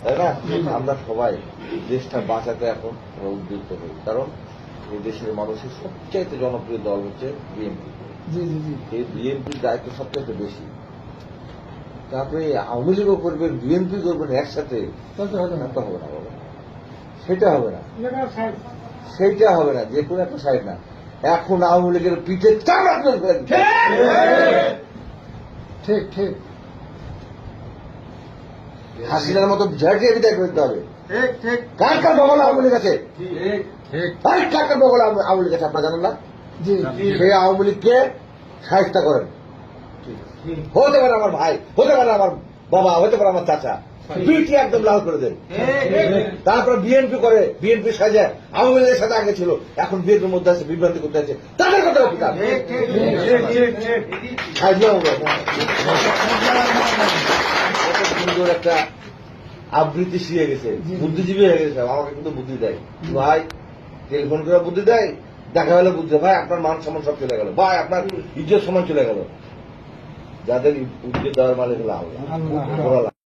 তাই না? আমরা সবাই দেশটা বাঁচাতে এখন উদ্বুদ্ধ হই, কারণ এই দেশের মানুষের সবচাইতে জনপ্রিয় দল হচ্ছে বিএনপি। এই বিএনপির দায়িত্ব সবচাইতে বেশি। তারপরে আওয়ামী লীগও করবেন, বিএনপি করবেন একসাথে, তো হবে না বাবা, সেটা হবে না, সেইটা হবে না, যে কোনো একটা সাইড না। এখন আওয়ামী লীগের পিঠে চামড়া তুলে ফেলেন। ঠিক ঠিক হাসিনার মতো ঝাঁকিয়ে বিদায় করতে হবে। কার কার বগল আওয়ামী লীগ আছে? কার কার বগল আওয়ামী লীগ আছে আপনারা জানেন না? জি সেই আওয়ামী লীগকে সাহিত্য করেন। হতে পারে আমার ভাই, হতে পারে আমার বাবা, হতে পারে আমার চাচা, দুইটি একদম লাল করে দেন। তারপর বিএনপি করে, বিএনপি সাজে আওয়ামী লীগের সাথে আগে ছিল, এখন বিএনপির মধ্যে আছে, বিভ্রান্তি করতে আছে, তাদের কথা কিতাব সুন্দর একটা আবৃত্তি শিখে গেছে, বুদ্ধিজীবী হয়ে গেছে। আমাকে কিন্তু বুদ্ধি দেয় ভাই, টেলিফোন করে বুদ্ধি দেয়, দেখা গেল বুদ্ধি, ভাই আপনার মান সম্মান সব চলে গেল, ভাই আপনার ইজ্জত সম্মান চলে গেল। যাদের ইজ্জত দেওয়ার মালিক আল্লাহ।